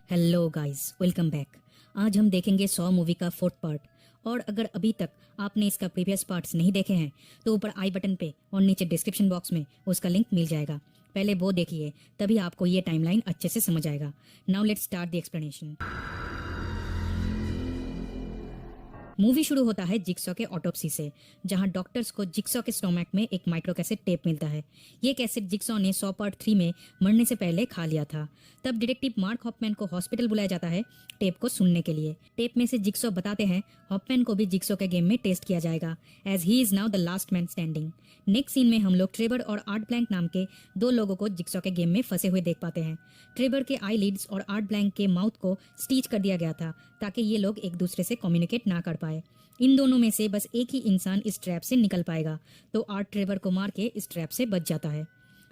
Hello guys, welcome back. आज हम देखेंगे 100 मूवी का फोर्थ पार्ट। और अगर अभी तक आपने इसका प्रीवियस पार्ट्स नहीं देखे हैं तो ऊपर आई बटन पे और नीचे डिस्क्रिप्शन बॉक्स में उसका लिंक मिल जाएगा। पहले वो देखिए, तभी आपको ये टाइमलाइन अच्छे से समझ आएगा। Now let's start the explanation. Movie शुरू होता है जिक्सॉ के ऑटोप्सी से, जहां डॉक्टर्स को जिक्सॉ के स्टोमक में एक माइक्रो कैसेट टेप मिलता है। ये कैसेट जिक्सॉ ने 100 पार्ट 3 में मरने से पहले खा लिया था। तब डिटेक्टिव मार्क हॉफमैन को हॉस्पिटल बुलाया जाता है टेप को सुनने के लिए। टेप में से जिक्सॉ बताते हैं हॉफमैन को भी जिक्सॉ के गेम में टेस्ट किया जाएगा, as he is now the last man standing. Next scene में हम लोग ट्रेवर और आर्ट ब्लैंक नाम के दो लोगों को जिक्सॉ के गेम में फंसे हुए देख पाते हैं। ट्रेवर के आई लिड्स और आर्ट ब्लैंक के माउथ को स्टिच कर दिया गया था ताकि ये लोग एक दूसरे से कम्युनिकेट ना कर पाए। इन दोनों में से बस एक ही इंसान इस ट्रैप से निकल पाएगा, तो आर्ट ट्रेवर को मार के इस ट्रैप से बच जाता है।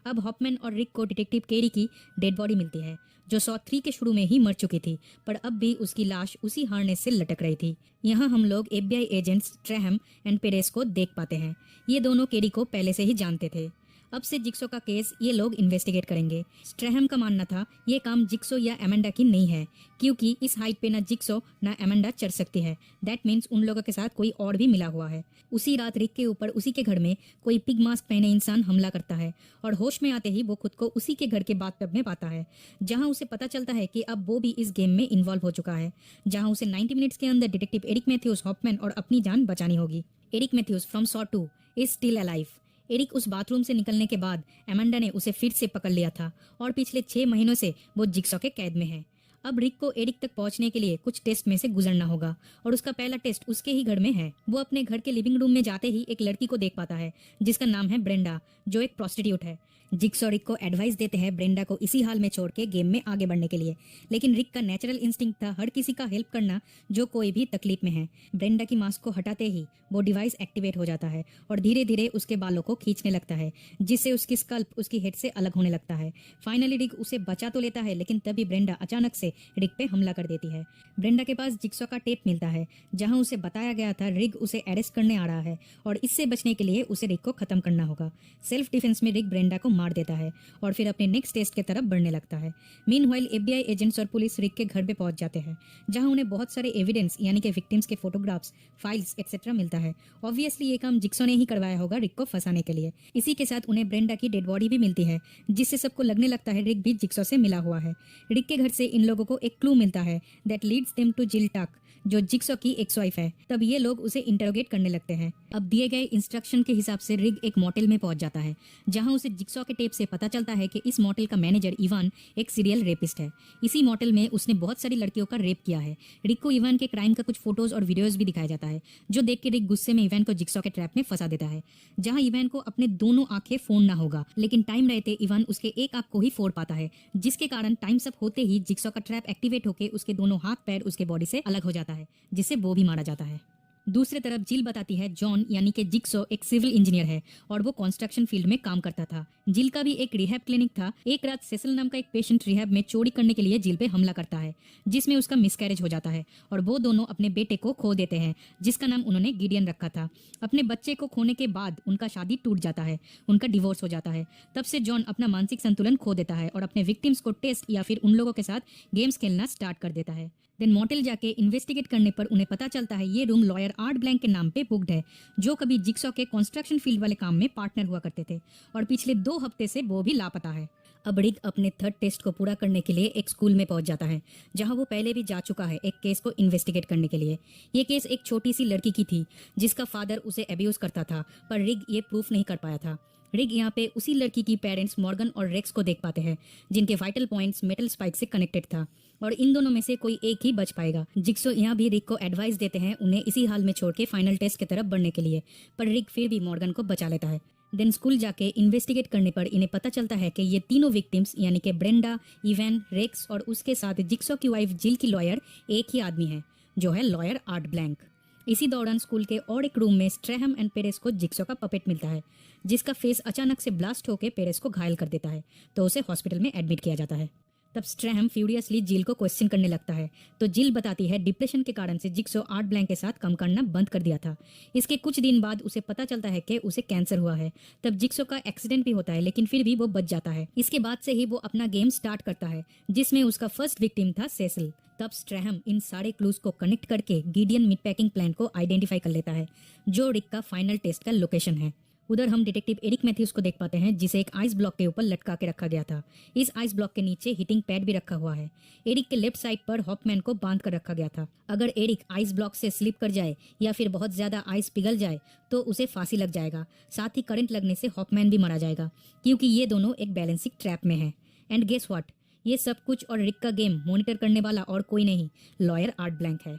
अब हॉफमैन और रिक को डिटेक्टिव केरी की डेड बॉडी मिलती है, जो सॉ 3 के शुरू में ही मर चुकी थी, पर अब भी उसकी लाश उसी हार्नेस से लटक रही थी। यहाँ हम लोग FBI एजेंट्स स्ट्रैहम एंड पेरेस को देख पाते हैं। ये दोनों केरी को पहले से ही जानते थे। अब से जिक्सो का केस ये लोग इन्वेस्टिगेट करेंगे। स्ट्रैहम का मानना था ये काम जिक्सो या एमेंडा की नहीं है, क्योंकि इस हाइट पे ना जिक्सो ना एमेंडा चढ़ सकती है। दैट मीन्स उन लोगों के साथ कोई और भी मिला हुआ है। उसी रात रिक के ऊपर उसी के घर में कोई पिग मास्क पहने इंसान हमला करता है और होश में आते ही वो खुद को उसी के घर के बाथटब में पाता है, जहां उसे पता चलता है कि अब वो भी इस गेम में इन्वॉल्व हो चुका है, जहां उसे 90 मिनट्स के अंदर डिटेक्टिव एरिक मैथ्यूज हॉफमैन और अपनी जान बचानी होगी। Eric Matthews from Saw 2 is still alive. Eric उस बाथरूम से निकलने के बाद एमेंडा ने उसे फिर से पकड़ लिया था और पिछले 6 महीनों से वो जिक्सॉ के कैद में है। अब रिक को एरिक तक पहुंचने के लिए कुछ टेस्ट में से गुजरना होगा और उसका पहला टेस्ट उसके ही घर में है। वो अपने घर के लिविंग रूम में जाते ही एक लड़की को देख पाता है जिसका नाम है ब्रेंडा, जो एक प्रोस्टिट्यूट है। जिक्सॉ रिक को एडवाइस देते हैं ब्रेंडा को इसी हाल में छोड़ के गेम में आगे बढ़ने के लिए, लेकिन रिक का नेचुरल इंस्टिंक्ट था हर किसी का हेल्प करना जो कोई भी तकलीफ में है। ब्रेंडा की मास्क को हटाते ही वो डिवाइस एक्टिवेट हो जाता है और धीरे धीरे उसके बालों को खींचने लगता है, जिससे उसकी स्कल्प उसकी हेड से अलग होने लगता है। फाइनली रिक उसे बचा तो लेता है, लेकिन तभी ब्रेंडा अचानक से रिक पे हमला कर देती है। ब्रेंडा के पास जिक्सॉ का टेप मिलता है, जहां उसे बताया गया था रिक उसे अरेस्ट करने आ रहा है और इससे बचने के लिए उसे रिक को खत्म करना होगा। सेल्फ डिफेंस में रिक ब्रेंडा को मार देता है और फिर अपने नेक्स्ट टेस्ट की तरफ बढ़ने लगता है। मीनवाइल FBI एजेंट्स और पुलिस रिक के घर पे पहुंच जाते हैं, जहां उन्हें बहुत सारे एविडेंस यानी कि विक्टिम्स के फोटोग्राफ्स, फाइल्स एक्सेट्रा मिलता है। ऑब्वियसली ये काम जिक्सॉ ने ही करवाया होगा रिक को फंसाने के लिए। इसी के साथ उन्हें ब्रेंडा की डेड बॉडी भी मिलती है, जिससे सबको लगने लगता है रिक भी जिक्सॉ से मिला हुआ है। रिक के घर से इन लोगों को एक क्लू मिलता है दैट लीड्स देम टू जिल टाक, जो जिक्सॉ की एक्स वाइफ है। तब ये लोग उसे इंटरोगेट करने लगते हैं। अब दिए गए इंस्ट्रक्शन के हिसाब से रिक एक मोटेल में पहुंच जाता है, जहां उसे जिक्सॉ के टेप से पता चलता है कि इस मोटेल का मैनेजर इवान एक सीरियल रेपिस्ट है। इसी मोटेल में उसने बहुत सारी लड़कियों का रेप किया है। रिक को इवान के क्राइम का कुछ फोटोज और वीडियोज भी दिखाया जाता है, जो देख के रिक गुस्से में इवान को जिक्सॉ के ट्रैप में फंसा देता है, जहां इवान को अपने दोनों आंखें फोड़ना होगा, लेकिन टाइम रहते इवान उसके एक आंख को ही फोड़ पाता है, जिसके कारण टाइम्स अप होते ही जिक्सॉ का ट्रैप एक्टिवेट होकर उसके दोनों हाथ पैर उसके बॉडी से अलग हो जाता है, जिससे वो भी मारा जाता है। दूसरी तरफ जिल बताती है जॉन यानी कि जिक्सॉ एक सिविल इंजीनियर है और वो कंस्ट्रक्शन फील्ड में काम करता था। जिल का भी एक रिहैब क्लिनिक था। एक रात सेसल नाम का एक पेशेंट रिहैब में चोरी करने के लिए जिल पे हमला करता है, जिसमें उसका मिसकैरेज हो जाता है और वो दोनों अपने बेटे को खो देते हैं, जिसका नाम उन्होंने गिडियन रखा था। अपने बच्चे को खोने के बाद उनका शादी टूट जाता है, उनका डिवोर्स हो जाता है। तब से जॉन अपना मानसिक संतुलन खो देता है और अपने विक्टिम्स को टेस्ट या फिर उन लोगों के साथ गेम्स खेलना स्टार्ट कर देता है। देन मोटेल जाके इन्वेस्टिगेट करने पर उन्हें पता चलता है ये रूम लॉयर आर्ट ब्लैंक के नाम पे बुक्ड है, जो कभी जिक्सॉ के कंस्ट्रक्शन फील्ड वाले काम में पार्टनर हुआ करते थे और पिछले 2 हफ्ते से वो भी लापता है। अब रिक अपने थर्ड टेस्ट को पूरा करने के लिए एक स्कूल में पहुंच जाता है, जहां वो पहले भी जा चुका है एक केस को इन्वेस्टिगेट करने के लिए। ये केस एक छोटी सी लड़की की थी जिसका फादर उसे अब्यूज करता था, पर रिक ये प्रूफ नहीं कर पाया था। रिक यहाँ पे उसी लड़की की पेरेंट्स मॉर्गन और रेक्स को देख पाते हैं, जिनके वाइटल पॉइंट्स मेटल स्पाइक से कनेक्टेड था और इन दोनों में से कोई एक ही बच पाएगा। जिक्सॉ यहाँ भी रिक को एडवाइस देते हैं उन्हें इसी हाल में छोड़ के फाइनल टेस्ट की तरफ बढ़ने के लिए, पर रिक फिर भी मॉर्गन को बचा लेता है। देन स्कूल जाके इन्वेस्टिगेट करने पर इन्हें पता चलता है कि ये तीनों विक्टिम्स यानी कि ब्रेंडा, इवान, रेक्स और उसके साथ जिक्सॉ की वाइफ जिल की लॉयर एक ही आदमी है, जो है लॉयर आर्ट ब्लैंक। इसी दौरान स्कूल के और एक रूम में स्ट्रैहम एंड पेरेस को जिक्सॉ का पपेट मिलता है, जिसका फेस अचानक से ब्लास्ट होकर पेरेस को घायल कर देता है, तो उसे हॉस्पिटल में एडमिट किया जाता है। तब स्ट्रैहम फ्यूरियसली जिल को क्वेश्चन करने लगता है, तो जिल बताती है डिप्रेशन के कारण से जिक्सो आर्ट ब्लैंक के साथ काम करना बंद कर दिया था। इसके कुछ दिन बाद उसे पता चलता है कि उसे कैंसर हुआ है। तब जिक्सो का एक्सीडेंट भी होता है, लेकिन फिर भी वो बच जाता है। इसके बाद से ही वो अपना गेम स्टार्ट करता है, जिसमें उसका फर्स्ट विक्टिम था सेसिल। तब स्ट्रैहम इन सारे क्लूज को कनेक्ट करके गिडियन मीट पैकिंग प्लांट को आइडेंटिफाई कर लेता है, जो रिक का फाइनल टेस्ट का लोकेशन है। उधर हम डिटेक्टिव एरिक मैथ्यूज को देख पाते हैं, जिसे एक आइस ब्लॉक के ऊपर लटका के रखा गया था। इस आइस ब्लॉक के नीचे हीटिंग पैड भी रखा हुआ है। एरिक के लेफ्ट साइड पर हॉपमैन को बांध कर रखा गया था। अगर एरिक आइस ब्लॉक से स्लिप कर जाए या फिर बहुत ज्यादा आइस पिघल जाए तो उसे फांसी लग जाएगा। साथ ही करंट लगने से हॉपमैन भी मारा जाएगा, क्योंकि ये दोनों एक बैलेंसिंग ट्रैप में है। एंड गेस व्हाट, ये सब कुछ और रिक का गेम मॉनिटर करने वाला और कोई नहीं, लॉयर आर्ट ब्लैंक है।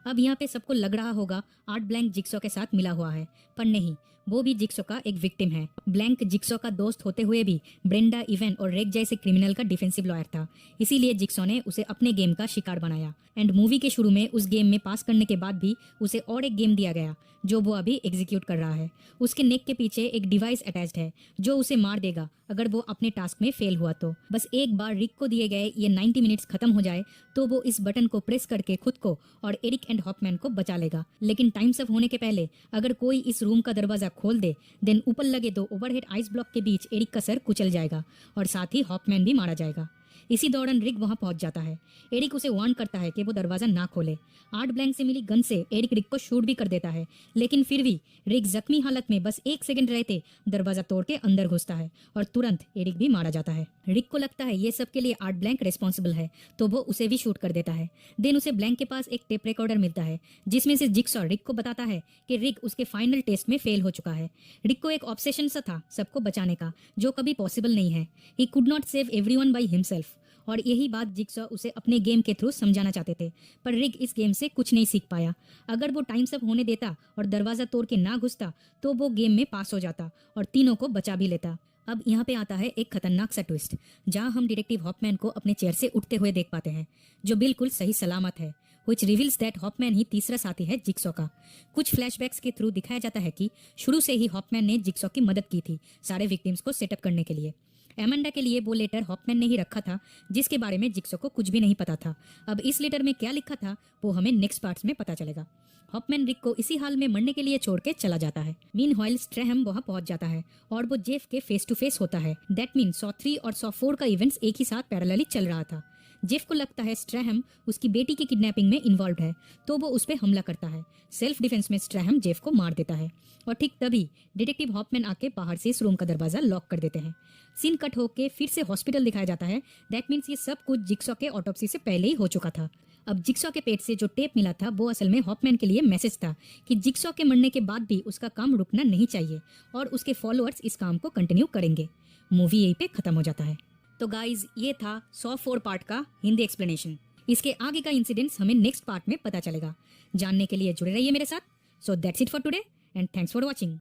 अब यहाँ पे सबको लग रहा होगा आर्ट ब्लैंक जिक्सो के साथ मिला हुआ है, पर नहीं, वो भी जिक्सो का एक विक्टिम है। ब्लैंक जिक्सो का दोस्त होते हुए भी ब्रेंडा, इवन और रेक जैसे क्रिमिनल का डिफेंसिव लॉयर था। इसीलिए जिक्सो ने उसे अपने गेम का शिकार बनाया। एंड मूवी के शुरू में उस गेम में पास करने के बाद भी उसे और एक गेम दिया गया, जो वो अभी एग्जीक्यूट कर रहा है। उसके नेक के पीछे एक डिवाइस अटैच्ड है, जो उसे मार देगा अगर वो अपने टास्क में फेल हुआ तो। बस एक बार रिक को दिए गए ये 90 मिनट्स खत्म हो जाए तो वो इस बटन को प्रेस करके खुद को और एरिक एंड हॉपमैन को बचा लेगा। लेकिन टाइम्स अप होने के पहले अगर कोई इस रूम का दरवाजा खोल दे, देन ऊपर लगे दो ओवरहेड आइस ब्लॉक के बीच एरिक का सर कुचल जाएगा और साथ ही हॉपमैन भी मारा जाएगा। इसी दौरान रिक वहां पहुंच जाता है। एरिक उसे वार्न करता है कि वो दरवाजा ना खोले। आर्ट ब्लैंक से मिली गन से एरिक रिक को शूट भी कर देता है, लेकिन फिर भी रिक जख्मी हालत में बस 1 सेकंड रहते दरवाजा तोड़ के अंदर घुसता है और तुरंत एरिक भी मारा जाता है। रिक को लगता है ये सब के लिए आर्ट ब्लैंक रिस्पॉन्सिबल है, तो वो उसे भी शूट कर देता है। देन उसे ब्लैंक के पास एक टेप रिकॉर्डर मिलता है, जिसमें से जिक्सॉ रिक को बताता है कि रिक उसके फाइनल टेस्ट में फेल हो चुका है। रिक को एक ऑब्सेशन सा था सबको बचाने का, जो कभी पॉसिबल नहीं है। He could not save everyone by himself, और यही बात जिक्सॉ उसे अपने गेम के थ्रू समझाना चाहते थे। पर रिक इस गेम से कुछ नहीं सीख पाया। अगर वो टाइम्स अप होने देता और दरवाजा तोड़ के ना घुसता तो वो गेम में पास हो जाता और तीनों को बचा भी लेता। अब यहाँ पे आता है एक खतरनाक सा ट्विस्ट, जहाँ हम डिटेक्टिव हॉपमैन को अपने चेयर से उठते हुए देख पाते हैं, जो बिल्कुल सही सलामत है। which reveals that हॉपमैन ही तीसरा साथी है जिक्सॉ का। कुछ फ्लैशबैक्स के थ्रू दिखाया जाता है कि शुरू से ही हॉपमैन ने जिक्सॉ की मदद की थी सारे विक्टिम्स को सेटअप करने के लिए। एमेंडा के लिए वो लेटर हॉपमैन ने ही रखा था, जिसके बारे में जिक्सॉ को कुछ भी नहीं पता था। अब इस लेटर में क्या लिखा था वो हमें नेक्स्ट पार्ट्स में पता चलेगा। हॉपमैन रिक को इसी हाल में मरने के लिए छोड़ के चला जाता है। मीनवाइल स्ट्रैहम वहां पहुंच जाता है और वो जेफ के फेस टू फेस होता है। दैट मीन सॉ 3 और सॉ 4 का इवेंट्स एक ही साथ पैरेलली चल रहा था। जेफ को लगता है स्ट्रैहम उसकी बेटी की किडनैपिंग में इन्वॉल्व है, तो वो उस पर हमला करता है। सेल्फ डिफेंस में स्ट्रैहम जेफ को मार देता है और ठीक तभी डिटेक्टिव हॉपमैन आके बाहर से इस रूम का दरवाजा लॉक कर देते हैं। सीन कट होके फिर से हॉस्पिटल दिखाया जाता है। दैट मीन्स ये सब कुछ जिक्सॉ के ऑटोप्सी से पहले ही हो चुका था। अब जिक्सॉ के पेट से जो टेप मिला था वो असल में हॉपमैन के लिए मैसेज था कि जिक्सॉ के मरने के बाद भी उसका काम रुकना नहीं चाहिए और उसके फॉलोअर्स इस काम को कंटिन्यू करेंगे। मूवी यहीं पे खत्म हो जाता है। तो गाइज, ये था सॉ 4 पार्ट का हिंदी एक्सप्लेनेशन। इसके आगे का इंसिडेंट्स हमें नेक्स्ट पार्ट में पता चलेगा। जानने के लिए जुड़े रहिए मेरे साथ। So that's it for today and thanks for watching.